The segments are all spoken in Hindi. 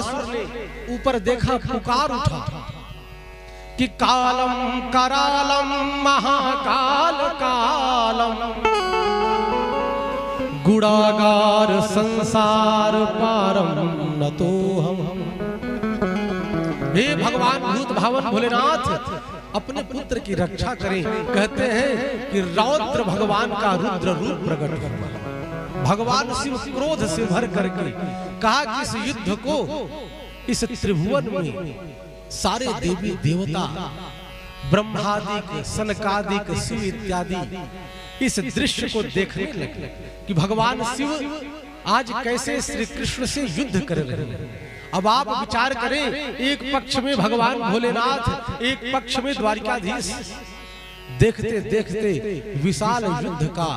बाणासुर ने ऊपर देखा, पुकार उठा कि कालम करालम महाकाल कालम गुणागार संसार पारम न तो हम। हे भगवान भूत भावन भोलेनाथ, अपने पुत्र की रक्षा करें। कहते हैं कि रौद्र भगवान का रुद्र रूप प्रकट हुआ। भगवान शिव क्रोध से भर करके कहा कि इस युद्ध को, इस त्रिभुवन में सारे देवी देवता ब्रह्मादिक सनकादिक शिव इत्यादि इस दृश्य को देखने लगे कि भगवान शिव आज कैसे श्री कृष्ण से युद्ध कर रहे हैं। अब आप विचार करें, एक पक्ष में भगवान भोलेनाथ, एक पक्ष में द्वारिकाधीश। देखते देखते विशाल युद्ध का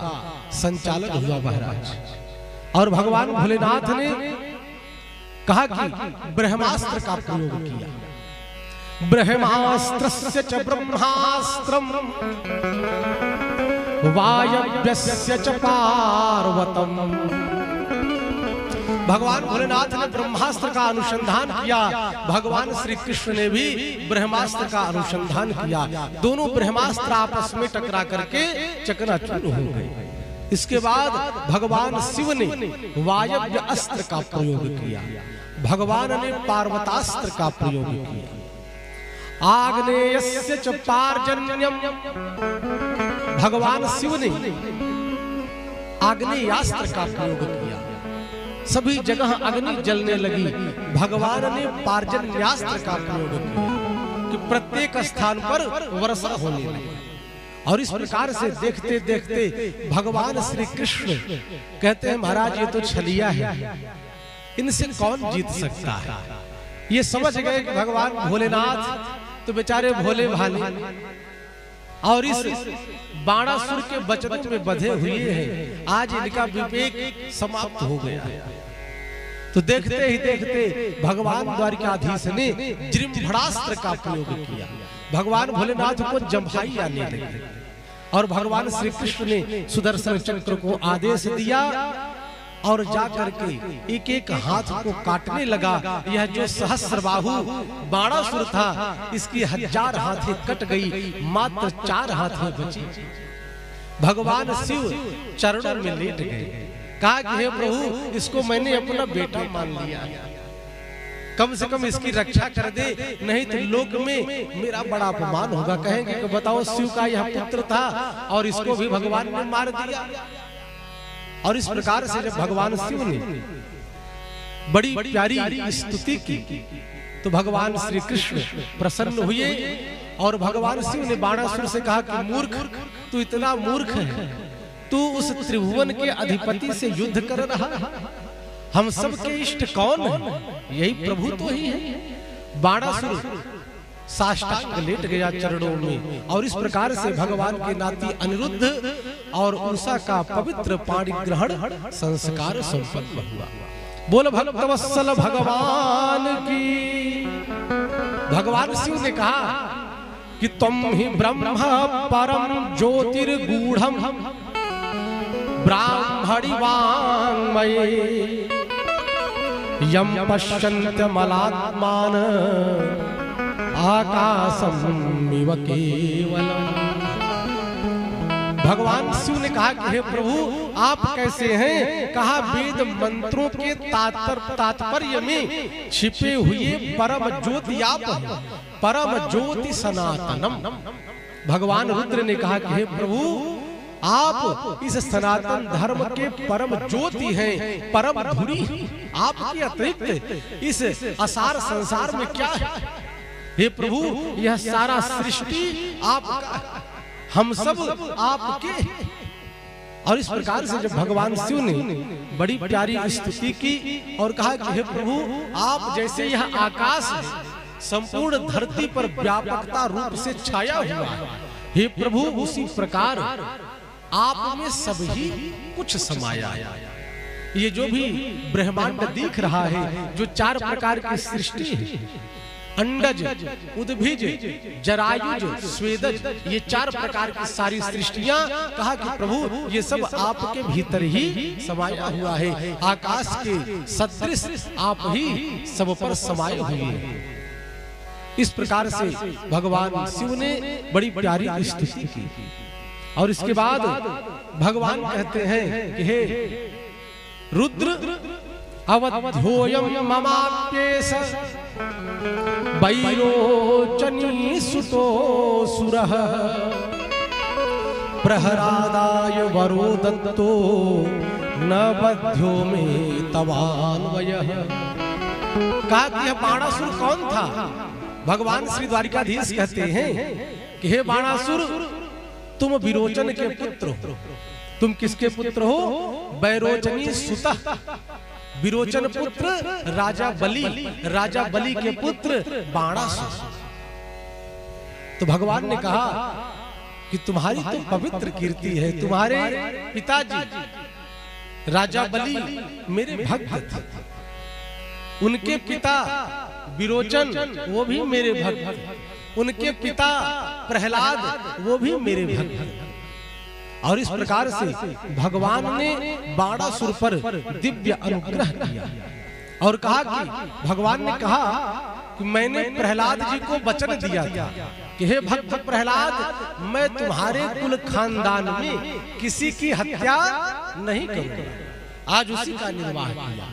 संचालन हुआ महाराज। और भगवान भोलेनाथ ने कहा कि ब्रह्मास्त्र का प्रयोग किया। ब्रह्मास्त्रस्य च ब्रह्मास्त्रम वायव्यस्य च पार्वतम। भगवान भोलेनाथ ने ब्रह्मास्त्र का अनुसंधान किया, भगवान श्री कृष्ण ने भी ब्रह्मास्त्र का अनुसंधान किया। दोनों ब्रह्मास्त्र आपस में टकरा करके चकनाचूर हो गए। इसके बाद भगवान शिव ने वायव्य अस्त्र का प्रयोग किया, भगवान ने पार्वतास्त्र का प्रयोग किया। आग्नेयस्य च पार्जन्यम, भगवान शिव ने आग्नेयास्त्र का प्रयोग किया। सभी जगह अग्नि जलने लगी। भगवान ने पार्जन्यास्त्र का प्रयोग किया कि प्रत्येक स्थान पर वर्षा होने लगी। और इस प्रकार से देखते देखते भगवान श्री कृष्ण कहते हैं, महाराज ये तो छलिया है, इनसे कौन जीत सकता है। ये समझ गए कि भगवान भोलेनाथ तो बेचारे भोले भाले और इस बाणासुर के वचनों में बंधे हुए हैं। आज इनका विवेक समाप्त हो गया। तो देखते ही देखते भगवान द्वारिकाधीश ने जृंभणास्त्र का प्रयोग किया। भगवान भोलेनाथ को जम्भाई आने लगी और भगवान श्री कृष्ण ने सुदर्शन चक्र को आदेश दिया और जाकर के एक एक हाथ को काटने लगा। यह जो सहस्रबाहु बाणासुर था, इसकी 1000 हाथें कट गई, मात्र 4 हाथें बची। भगवान शिव चरणों में लेट गए, कहा कि हे प्रभु, इसको मैंने अपना बेटा मान लिया, कम से कम इसकी रक्षा कर दे, नहीं तो लोक में मेरा बड़ा अपमान होगा। कहेंगे कि बताओ, शिव का यह पुत्र था और इसको भी भगवान ने मार दिया। और इस प्रकार से जब भगवान शिव ने बड़ी प्यारी स्तुति की तो भगवान श्री कृष्ण प्रसन्न हुए और भगवान शिव ने बाणासुर से कहा कि मूर्ख, तू इतना मूर्ख है, तू उस त्रिभुवन के अधिपति से युद्ध कर रहा है। हम सब के इष्ट कौन है? यही प्रभु तो ही है। बाणासुर साष्टांग लेट गया चरणों में और इस प्रकार से भगवान के नाती अनिरुद्ध और उषा का पवित्र पाणी ग्रहण संस्कार संपन्न हुआ। बोल भक्तवत्सल भगवान की। भगवान शिव ने कहा कि तुम ही ब्रह्म परम ज्योतिर्गूढ़म ब्राह्मणी वाङ्मये यम पश्यन्त्यमलात्मान आकाशम इव केवलम। भगवान शिव ने कहा कि हे प्रभु, आप कैसे हैं? कहा वेद मंत्रों के तात्पर्य में छिपे हुए परम ज्योति आप हैं, परम ज्योति सनातनम। भगवान रुद्र ने कहा कि हे प्रभु, आप इस सनातन धर्म के परम ज्योति हैं, परम धुरी। आपके अतिरिक्त इस असार संसार में क्या है? हे प्रभु, यह सारा सृष्टि आपका, हम सब आपके। और इस प्रकार से जब भगवान शिव ने बड़ी प्यारी स्तुति की और कहा कि हे प्रभु, आप जैसे यह आकाश संपूर्ण धरती पर व्यापकता रूप से छाया हुआ है, हे प्रभु उसी प्रकार आप में सब ही कुछ समाया है। ये जो भी ब्रह्मांड दिख रहा है, जो 4 प्रकार की सृष्टि है, अंडज, उद्भिज, जरायुज, स्वेदज, ये 4 प्रकार की सारी सृष्टियां, कहा कि प्रभु ये सब आपके भीतर ही समाया हुआ है, आकाश के सदृश आप ही सब पर समाये हुए हैं। इस प्रकार से भगवान शिव ने बड़ी प्यारी स्तुति की। और इसके बाद भगवान कहते हैं कि हे रुद्र अवध्योयम ममाप्येष वैरोचनी सुतो सुरः प्रहरादाय वरो दत्तो न बध्यो में तवान्वयः। कहा कि यह बाणासुर कौन था? भगवान श्री द्वारिकाधीश कहते हैं कि हे बाणासुर, तुम विरोचन के पुत्र हो। तुम किसके पुत्र हो? वैरोचनी सुतः, विरोचन पुत्र राजा बलि, राजा बलि के पुत्र बाणासुर। तो भगवान ने कहा कि तुम्हारी तो पवित्र कीर्ति है, तुम्हारे पिताजी राजा बलि मेरे भक्त थे, उनके पिता विरोचन वो भी मेरे भक्त, उनके पिता प्रहलाद वो भी मेरे भक्त। और इस प्रकार से भगवान ने बाणासुर पर दिव्य अनुग्रह किया। और कहा कि भगवान ने कहा कि मैंने प्रहलाद जी को वचन दिया था कि हे भक्त प्रहलाद, मैं तुम्हारे कुल खानदान में किसी की हत्या नहीं करूंगा। आज उसी का निर्वाह किया।